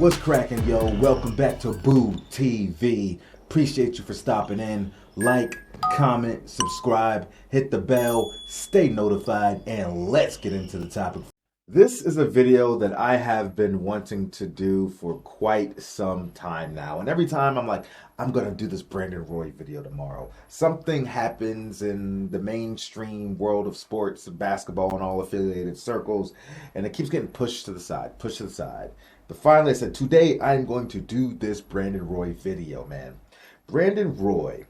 What's cracking, yo? Welcome back to Boo TV. Appreciate you for stopping in. Like, comment, subscribe, hit the bell, stay notified, and let's get into the topic. This is a video that I have been wanting to do for quite some time now. And every time I'm like, I'm going to do this Brandon Roy video tomorrow. Something happens in the mainstream world of sports, basketball, and all affiliated circles, and it keeps getting pushed to the side, pushed to the side. But finally I said, today I'm going to do this Brandon Roy video, man. Brandon Roy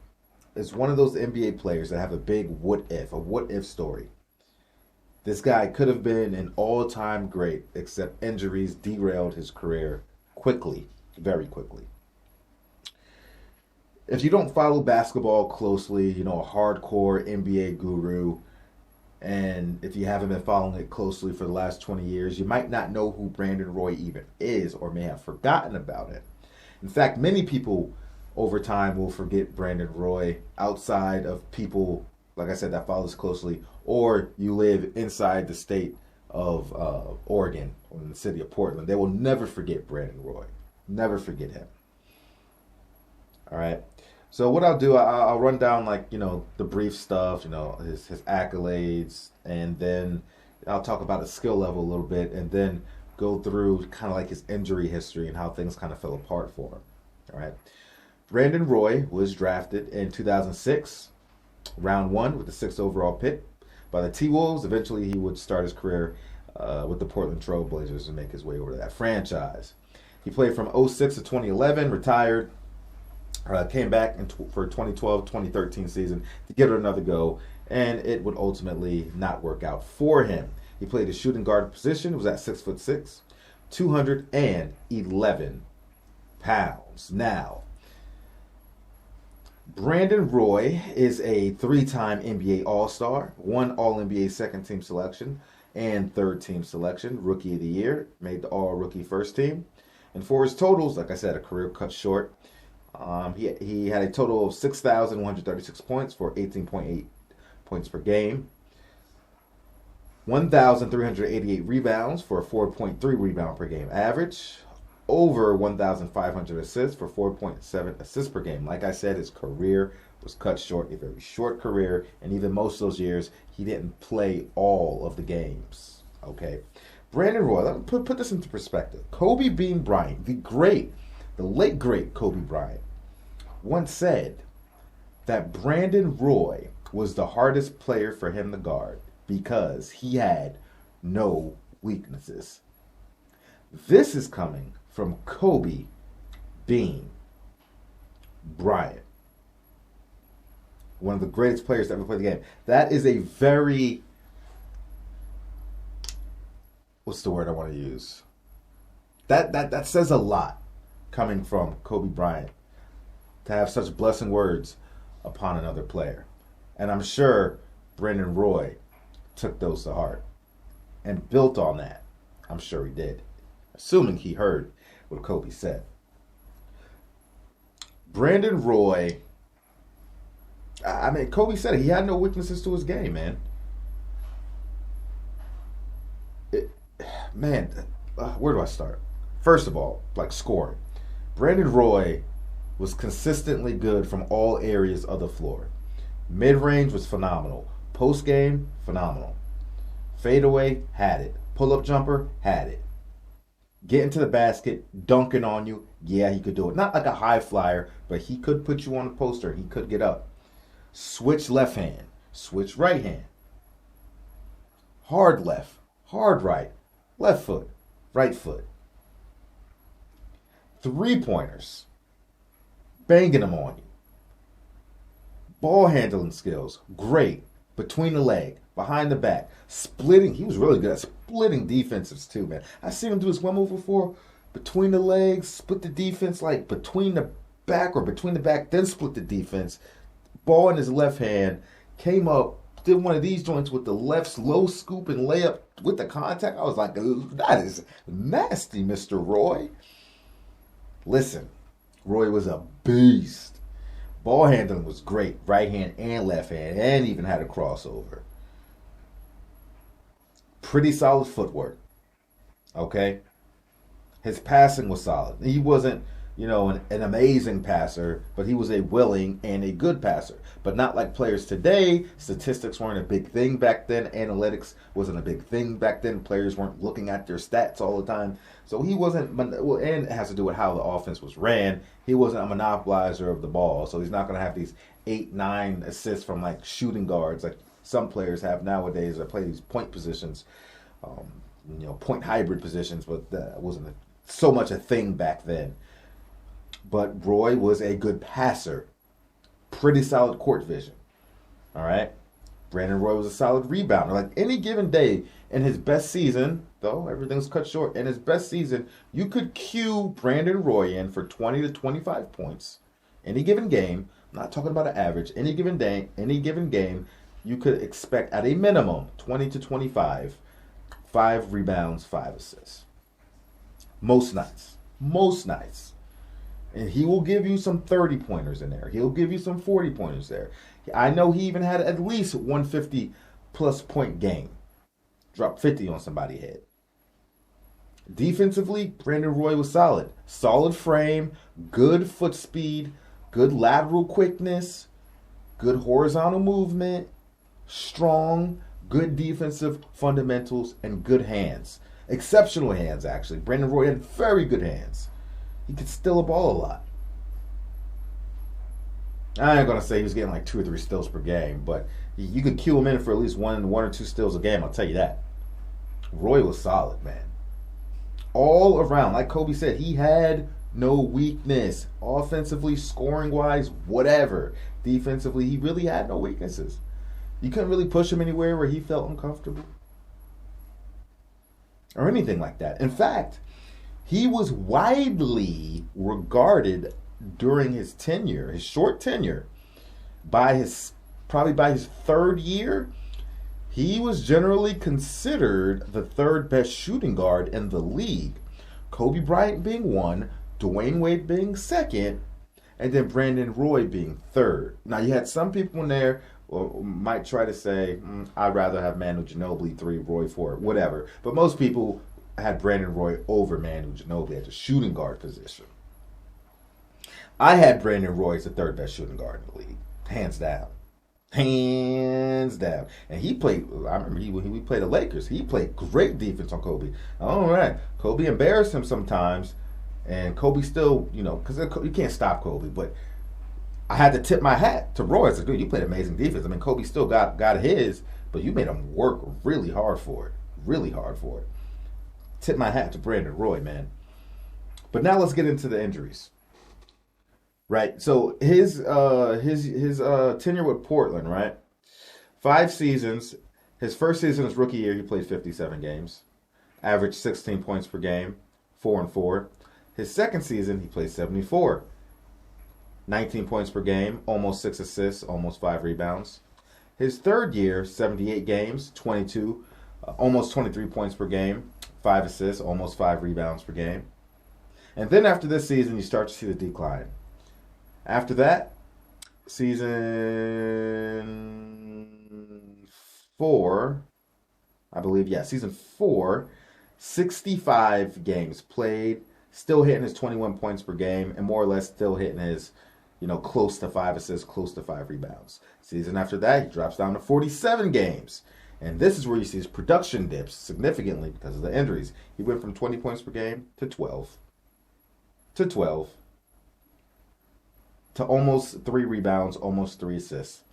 is one of those NBA players that have a big what if story. This guy could have been an all-time great, except injuries derailed his career quickly, very quickly. If you don't follow basketball closely, you know, a hardcore NBA guru, and if you haven't been following it closely for the last 20 years, you might not know who Brandon Roy even is or may have forgotten about it. In fact, many people over time will forget Brandon Roy outside of people, like I said, that follows closely, or you live inside the state of Oregon or in the city of Portland. They will never forget Brandon Roy. Never forget him. All right. So what I'll do, I'll run down, like, you know, the brief stuff, you know, his accolades, and then I'll talk about his skill level a little bit, and then go through kind of like his injury history and how things kind of fell apart for him. All right. Brandon Roy was drafted in 2006, round 1 with the 6th overall pick by the T-Wolves. Eventually he would start his career with the Portland Trailblazers and make his way over to that franchise. He played from 06 to 2011, retired. Came back for 2012-2013 season to give it another go, and it would ultimately not work out for him. He played a shooting guard position, was at 6'6", 211 pounds. Now, Brandon Roy is a 3-time NBA All-Star, 1 All-NBA second-team selection, and third-team selection, Rookie of the Year, made the All-Rookie first team. And for his totals, like I said, a career cut short. He had a total of 6,136 points for 18.8 points per game, 1,388 rebounds for a 4.3 rebound per game average, over 1,500 assists for 4.7 assists per game. Like I said, his career was cut short, a very short career, and even most of those years, he didn't play all of the games. Okay, Brandon Roy, let me put this into perspective. Kobe Bean Bryant, the late great Kobe Bryant, once said that Brandon Roy was the hardest player for him to guard because he had no weaknesses. This is coming from Kobe Bean Bryant, one of the greatest players to ever play the game. That is a very, what's the word I want to use? That says a lot coming from Kobe Bryant to have such blessing words upon another player. And I'm sure Brandon Roy took those to heart and built on that. I'm sure he did, assuming he heard what Kobe said. Brandon Roy, I mean, Kobe said it. He had no weaknesses to his game, man. Where do I start? First of all, like scoring. Brandon Roy was consistently good from all areas of the floor. Mid-range was phenomenal. Post-game, phenomenal. Fadeaway, had it. Pull-up jumper, had it. Getting to the basket, dunking on you, yeah, he could do it. Not like a high flyer, but he could put you on the poster. He could get up. Switch left hand, switch right hand. Hard left, hard right, left foot, right foot. 3-pointers, banging them on you. Ball handling skills, great. Between the leg, behind the back, splitting. He was really good at splitting defenses too, man. I seen him do his one move before, between the legs, split the defense, like between the back, then split the defense. Ball in his left hand, came up, did one of these joints with the left low scoop and layup with the contact. I was like, that is nasty, Mr. Roy. Listen, Roy was a beast. Ball handling was great, right hand and left hand, and even had a crossover. Pretty solid footwork. Okay? His passing was solid. He wasn't, an amazing passer, but he was a willing and a good passer. But not like players today. Statistics weren't a big thing back then. Analytics wasn't a big thing back then. Players weren't looking at their stats all the time. So he wasn't, and it has to do with how the offense was ran. He wasn't a monopolizer of the ball. So he's not going to have these 8, 9 assists from like shooting guards like some players have nowadays that play these point positions, point hybrid positions, but that wasn't so much a thing back then. But Roy was a good passer. Pretty solid court vision. All right? Brandon Roy was a solid rebounder. Like any given day in his best season, though everything's cut short, in his best season, you could cue Brandon Roy in for 20 to 25 points. Any given game, I'm not talking about an average, any given day, any given game, you could expect at a minimum 20 to 25, 5 rebounds, 5 assists. Most nights. Most nights. And he will give you some 30-pointers in there. He'll give you some 40-pointers there. I know he even had at least 150-plus point game. Dropped 50 on somebody's head. Defensively, Brandon Roy was solid. Solid frame, good foot speed, good lateral quickness, good horizontal movement, strong, good defensive fundamentals, and good hands. Exceptional hands, actually. Brandon Roy had very good hands. He could steal a ball a lot. I ain't going to say he was getting like 2 or 3 steals per game, but you could cue him in for at least one or 2 steals a game, I'll tell you that. Roy was solid, man. All around, like Kobe said, he had no weakness. Offensively, scoring-wise, whatever. Defensively, he really had no weaknesses. You couldn't really push him anywhere where he felt uncomfortable. Or anything like that. In fact, he was widely regarded during his tenure, his short tenure, probably by his 3rd year, he was generally considered the 3rd best shooting guard in the league. Kobe Bryant being 1, Dwayne Wade being 2nd, and then Brandon Roy being 3rd. Now you had some people in there might try to say, I'd rather have Manu Ginobili 3, Roy 4, whatever. But most people had Brandon Roy over Manu Ginobili at the shooting guard position. I had Brandon Roy as the 3rd best shooting guard in the league. Hands down. Hands down. And he played, I remember when he played the Lakers, he played great defense on Kobe. All right. Kobe embarrassed him sometimes. And Kobe still, because you can't stop Kobe. But I had to tip my hat to Roy. I said, dude, you played amazing defense. I mean, Kobe still got his, but you made him work really hard for it. Really hard for it. Tip my hat to Brandon Roy, man. But now let's get into the injuries. Right. So his tenure with Portland, right? 5 seasons. His first season, his rookie year, he played 57 games, averaged 16 points per game, 4-4. His second season, he played 74, 19 points per game, almost 6 assists, almost 5 rebounds. His third year, 78 games, 22, almost 23 points per game, 5 assists, almost 5 rebounds per game. And then after this season, you start to see the decline. After that, season 4, I believe, season 4, 65 games played, still hitting his 21 points per game, and more or less still hitting his, close to 5 assists, close to 5 rebounds. Season after that, he drops down to 47 games. And this is where you see his production dips significantly because of the injuries. He went from 20 points per game to 12. To almost 3 rebounds, almost 3 assists.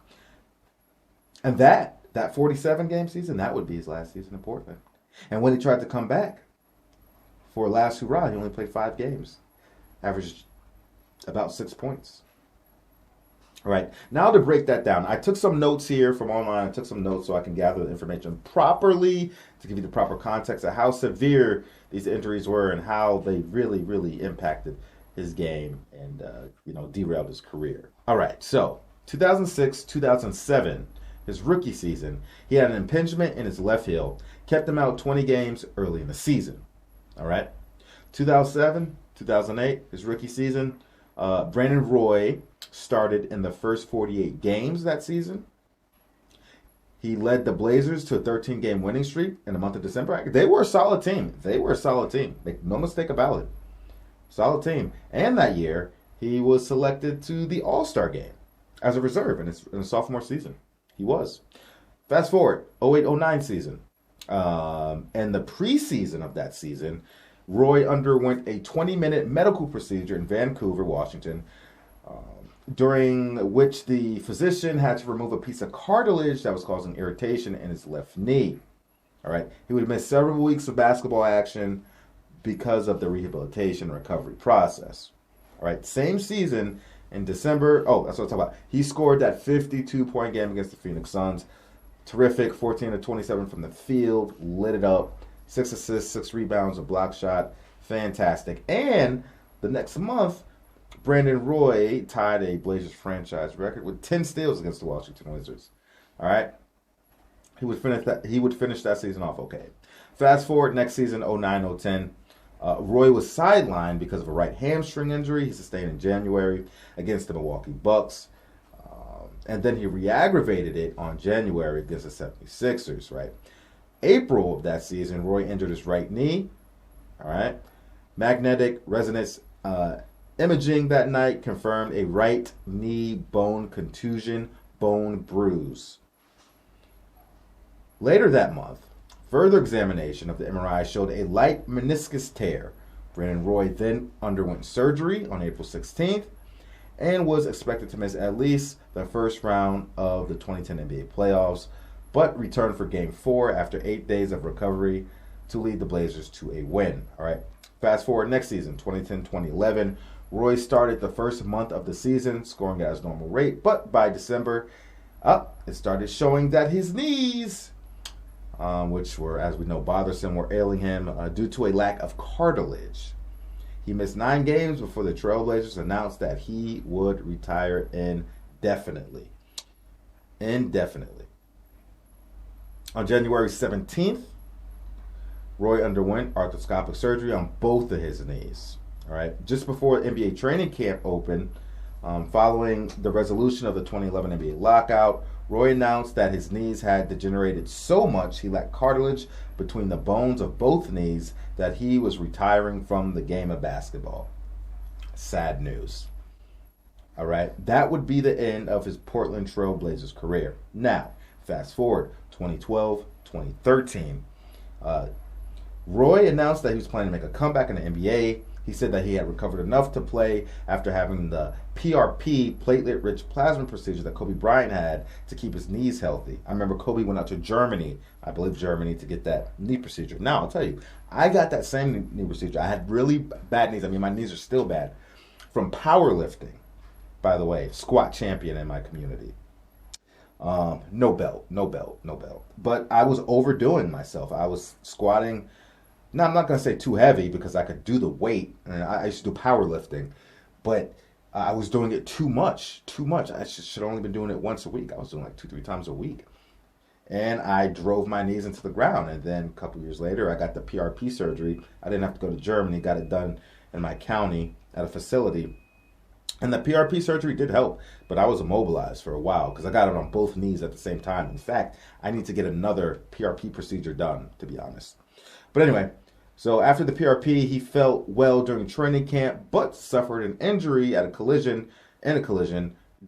And that 47 game season, that would be his last season in Portland. And when he tried to come back for last hurrah, he only played 5 games. Averaged about 6 points. All right, now to break that down, I took some notes here from online. I took some notes so I can gather the information properly to give you the proper context of how severe these injuries were and how they really, really impacted his game and, derailed his career. All right, so 2006, 2007, his rookie season, he had an impingement in his left heel, kept him out 20 games early in the season. All right, 2007, 2008, his rookie season, Brandon Roy started in the first 48 games that season. He led the Blazers to a 13-game winning streak in the month of December. They were a solid team. Make no mistake about it. Solid team. And that year, he was selected to the All-Star game as a reserve in his sophomore season. He was. Fast forward, 08-09 season. And the preseason of that season, Roy underwent a 20-minute medical procedure in Vancouver, Washington, during which the physician had to remove a piece of cartilage that was causing irritation in his left knee. All right. He would miss several weeks of basketball action because of the rehabilitation and recovery process. All right. Same season in December. Oh, that's what I'm talking about. He scored that 52-point game against the Phoenix Suns. Terrific. 14 of 27 from the field. Lit it up. 6 assists, 6 rebounds, a block shot. Fantastic. And the next month, Brandon Roy tied a Blazers franchise record with 10 steals against the Washington Wizards. All right. He would finish that season off okay. Fast forward next season, 09-010. Roy was sidelined because of a right hamstring injury he sustained in January against the Milwaukee Bucks. And then he re-aggravated it on January against the 76ers, right? April of that season, Roy injured his right knee. All right. Magnetic resonance imaging that night confirmed a right knee bone contusion, bone bruise. Later that month, further examination of the MRI showed a light meniscus tear. Brandon Roy then underwent surgery on April 16th and was expected to miss at least the first round of the 2010 NBA playoffs, but returned for Game 4 after 8 days of recovery to lead the Blazers to a win. All right. Fast forward next season, 2010-2011. Roy started the first month of the season scoring at his normal rate, but by December, it started showing that his knees, which were, as we know, bothersome, were ailing him due to a lack of cartilage. He missed 9 games before the Trailblazers announced that he would retire indefinitely. On January 17th, Roy underwent arthroscopic surgery on both of his knees. All right, just before NBA training camp opened, following the resolution of the 2011 NBA lockout, Roy announced that his knees had degenerated so much he lacked cartilage between the bones of both knees that he was retiring from the game of basketball. Sad news. All right, that would be the end of his Portland Trail Blazers career. Now, fast forward 2012, 2013. Roy announced that he was planning to make a comeback in the NBA. He said that he had recovered enough to play after having the PRP, platelet-rich plasma procedure that Kobe Bryant had to keep his knees healthy. I remember Kobe went out to Germany, I believe Germany, to get that knee procedure. Now, I'll tell you, I got that same knee procedure. I had really bad knees. I mean, my knees are still bad. From powerlifting, by the way, squat champion in my community. No belt. But I was overdoing myself. I was squatting. Now, I'm not going to say too heavy because I could do the weight. And I used to do powerlifting. But I was doing it too much. I should have only been doing it once a week. I was doing like 2-3 times a week. And I drove my knees into the ground. And then a couple years later, I got the PRP surgery. I didn't have to go to Germany. Got it done in my county at a facility. And the PRP surgery did help. But I was immobilized for a while because I got it on both knees at the same time. In fact, I need to get another PRP procedure done, to be honest. But anyway, so after the PRP, he felt well during training camp, but suffered an injury at a collision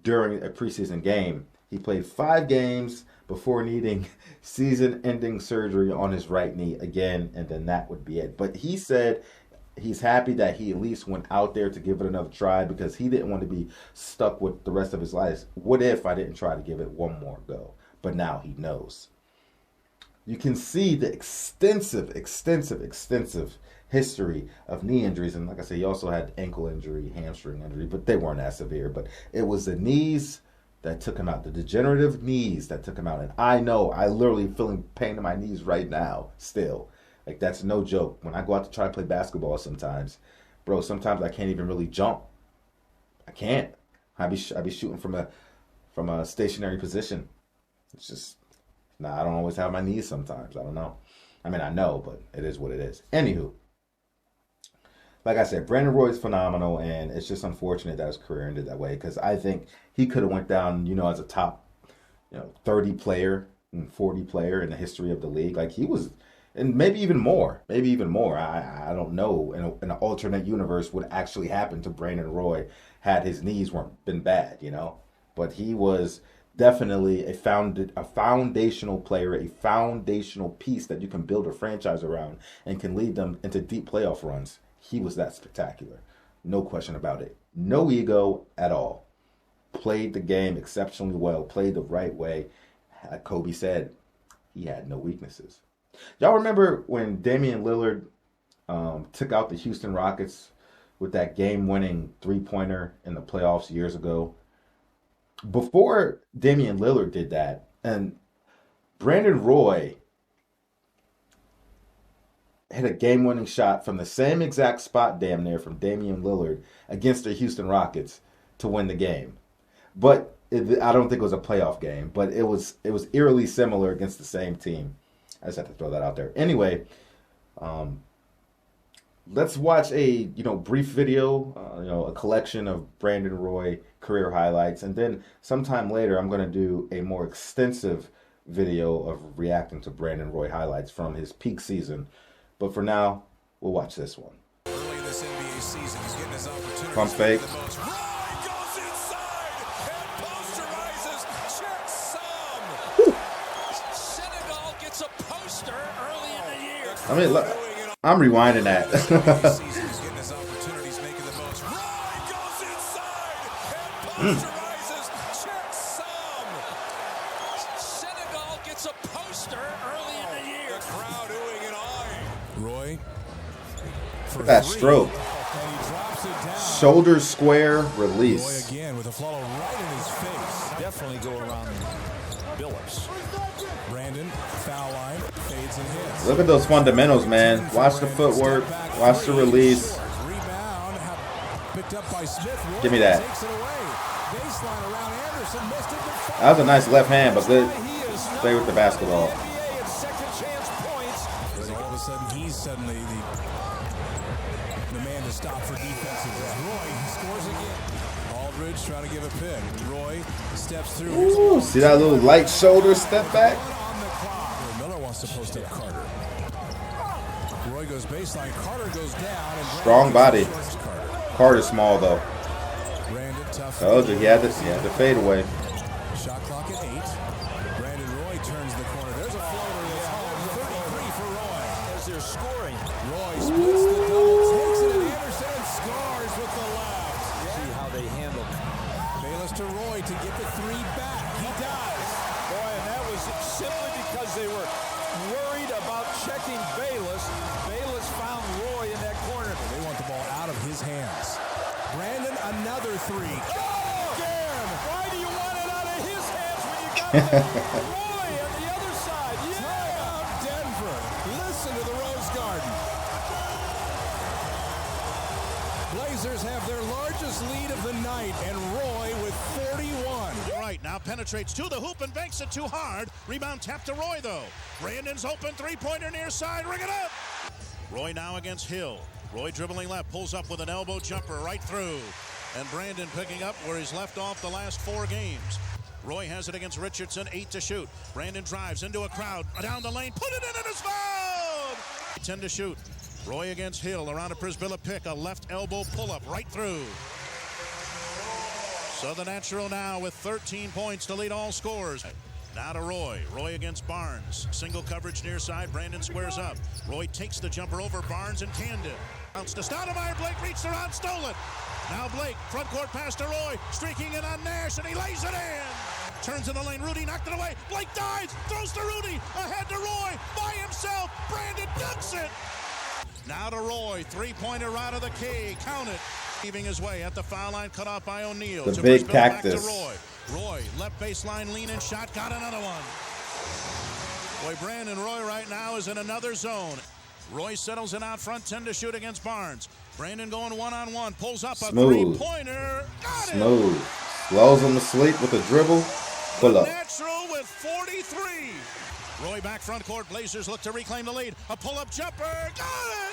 during a preseason game. He played 5 games before needing season-ending surgery on his right knee again, and then that would be it. But he said he's happy that he at least went out there to give it another try because he didn't want to be stuck with the rest of his life. What if I didn't try to give it one more go? But now he knows. You can see the extensive history of knee injuries. And like I said, he also had ankle injury, hamstring injury, but they weren't as severe. But it was the knees that took him out, the degenerative knees that took him out. And I know, I literally feeling pain in my knees right now still. Like, that's no joke. When I go out to try to play basketball sometimes, bro, sometimes I can't even really jump. I can't. I be shooting from a stationary position. It's just... Nah, I don't always have my knees sometimes. I don't know. I mean, I know, but it is what it is. Anywho, like I said, Brandon Roy is phenomenal, and it's just unfortunate that his career ended that way because I think he could have went down, as a top, 30 player 40 player in the history of the league. Like he was, and maybe even more. Maybe even more. I don't know. In an alternate universe, would actually happen to Brandon Roy had his knees weren't been bad, you know. But he was definitely a foundational player, a foundational piece that you can build a franchise around and can lead them into deep playoff runs. He was that spectacular. No question about it. No ego at all. Played the game exceptionally well. Played the right way. Like Kobe said, he had no weaknesses. Y'all remember when Damian Lillard took out the Houston Rockets with that game-winning three-pointer in the playoffs years ago? Before Damian Lillard did that, and Brandon Roy hit a game-winning shot from the same exact spot, damn near, from Damian Lillard against the Houston Rockets to win the game. But I don't think it was a playoff game, but it was eerily similar against the same team. I just had to throw that out there. Anyway, let's watch a brief video, a collection of Brandon Roy career highlights, and then sometime later I'm going to do a more extensive video of reacting to Brandon Roy highlights from his peak season. But for now, we'll watch this one. Early in this NBA season, he's getting his opportunity. Pump fake. Roy goes inside and posterizes. Check some. Senegal gets a poster early in the year. I mean, look, I'm rewinding that. He's getting his opportunities, making the most. Roy goes inside and posterizes. Check some. Senegal gets a poster early in the year. The crowd oohing and eyeing. Roy. Look at that stroke. Shoulder square release. Roy again with a follow right in his face. Definitely go around Billups. Brandon, foul line, fades and hits. Look at those fundamentals, man. Watch the footwork. Watch the release. Rebound picked up by Smith. Give me that. Takes it away. Baseline around Anderson. Missed it. That was a nice left hand, but good. Stay with the basketball. Second chance points. And all of a sudden, he's suddenly the man to stop for defenses. Roy scores again. Aldridge trying to give a pick. Roy steps through. Ooh, see that little light shoulder step back? On the clock. Miller wants to post up Carter. Roy goes baseline. Carter goes down. And Strong body. Carter. Carter's small though. Brandon tough. Told you he had to fade away. Shot clock at 8. Brandon Roy turns the corner. There's a floater that's home. 33 for Roy. As they're scoring. Roy splits the double, takes it, and Anderson scores with the left. See how they handle it. Bayless to Roy to get the 3 back. He does. Boy, and that was simply because they were worried about checking Bayless. Bayless found Roy in that corner. They want the ball out of his hands. Brandon, another 3. Oh, again. Why do you want it out of his hands when you got Roy on the other side? Yeah, Denver. Listen to the Rose Garden. Blazers have their largest lead of the night, and Roy with 41. Right, now penetrates to the hoop and banks it too hard. Rebound tapped to Roy, though. Brandon's open, three-pointer near side, ring it up! Roy now against Hill. Roy dribbling left, pulls up with an elbow jumper right through. And Brandon picking up where he's left off the last 4 games. Roy has it against Richardson, 8 to shoot. Brandon drives into a crowd, down the lane, put it in and it's fouled! 10 to shoot. Roy against Hill, around a Prisbilla pick, a left elbow pull-up right through. So the natural now with 13 points to lead all scores. Now to Roy. Roy against Barnes. Single coverage near side. Brandon squares up. Roy takes the jumper over Barnes and Camden. Bounce to Stoudemire. Blake reached around, stole it. Now Blake, front court pass to Roy. Streaking in on Nash, and he lays it in. Turns in the lane. Rudy knocked it away. Blake dives. Throws to Rudy. Ahead to Roy. By himself. Brandon dunks it. Now to Roy. Three-pointer out of the key. Count it. Heaving his way at the foul line, cut off by O'Neal. The big cactus. Back to Roy. Roy, left baseline, lean and shot, got another one. Boy, Brandon Roy right now is in another zone. Roy settles it out front, 10 to shoot against Barnes. Brandon going one-on-one, pulls up a three-pointer. Got it! Smooth. Lulls him to sleep with a dribble. Pull up. Natural with 43. Roy back front court. Blazers look to reclaim the lead. A pull-up jumper. Got it!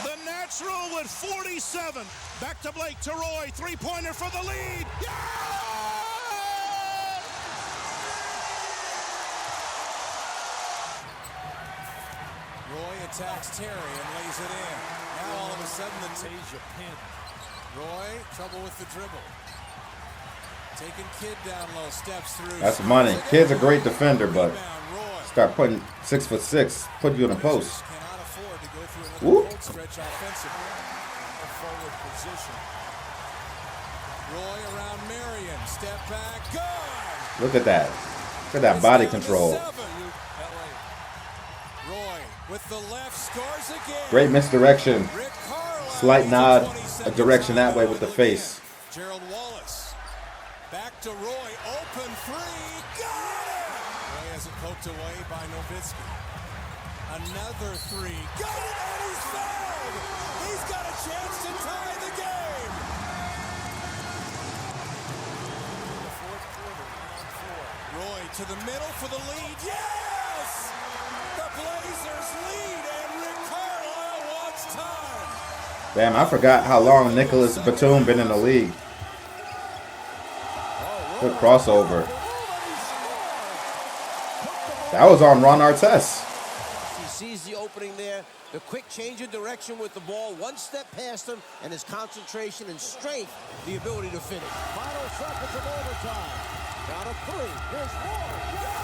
The natural with 47. Back to Blake, to Roy. Three-pointer for the lead. Yeah! attacks Terry and lays it in. Now all of a sudden the Asia pin. Roy, trouble with the dribble. Taking Kidd down low, steps through. That's money. Kid's a great defender, but Rebound, Roy. start putting 6'6", put you in a post. Cannot afford to go through Woo. another cold stretch offensively. A forward position. Roy around Marion, step back, good. Look at that. Look at that body control. Roy with the left scores again. Great misdirection. Rick Carlisle, Slight nod, 20 a seconds direction that to way go with the in face. game. Gerald Wallace back to Roy, open three, got it. Roy has it poked away by Nowitzki. Another three, got it, and he's fouled. He's got a chance to tie the game. The fourth quarter, round four. Roy to the middle for the lead. Yes! The Blazers lead, and Rick Carlisle wants time. Damn, I forgot how long Nicholas Batum been in the league. Good crossover. That was on Ron Artest. He sees the opening there. The quick change of direction with the ball, one step past him, and his concentration and strength, the ability to finish. Final seconds of overtime. Down to three. Here's Roy. To go.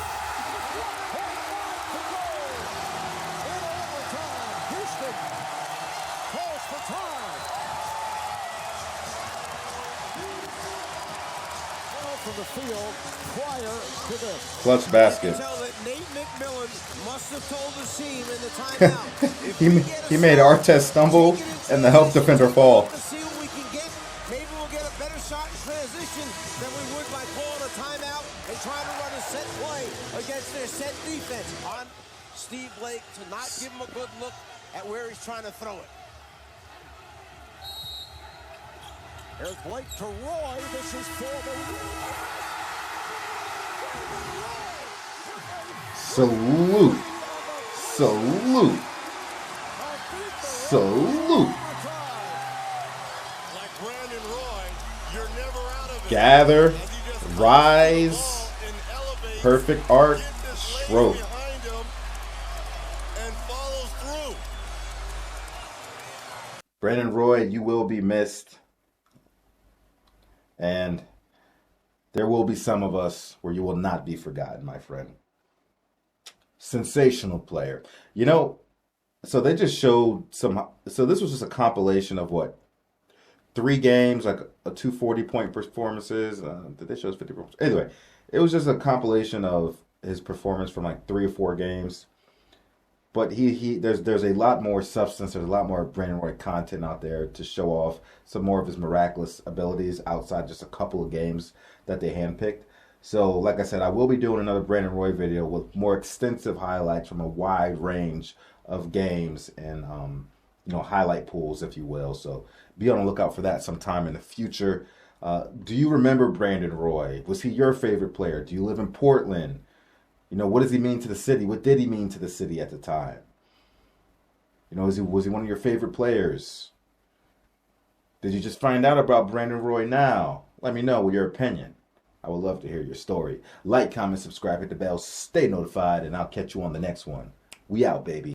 In overtime. Houston calls for time. Well, from the field prior to this. Clutch basket. Tell that Nate McMillan must have told the team in the timeout. He made Artest stumble and the help defender fall. To see what we can get. Maybe we'll get a better shot in transition than we would by calling a timeout and trying to run a set play against their set defense. On Steve Blake to not give him a good look at where he's trying to throw it. There's Blake to Roy. This is for the Salute. Salute. Salute. like Brandon Roy. You're never out of it. Gather. Rise. Perfect arc. Stroke. Behind him and follows through. Brandon Roy, you will be missed. And there will be some of us where you will not be forgotten, my friend. Sensational player. You know, so they just showed some. So this was just a compilation of what? 3 games, like a 240-point performances. Did they show us 50 points? Anyway, it was just a compilation of his performance from like 3 or 4 games. But there's a lot more substance. There's a lot more Brandon Roy content out there to show off some more of his miraculous abilities outside just a couple of games that they handpicked. So, like I said, I will be doing another Brandon Roy video with more extensive highlights from a wide range of games and highlight pools, if you will. So be on the lookout for that sometime in the future. Do you remember Brandon Roy? Was he your favorite player? Do you live in Portland? You know, what does he mean to the city? What did he mean to the city at the time? You know, was he one of your favorite players? Did you just find out about Brandon Roy now? Let me know your opinion. I would love to hear your story. Like, comment, subscribe, hit the bell, stay notified, and I'll catch you on the next one. We out, baby.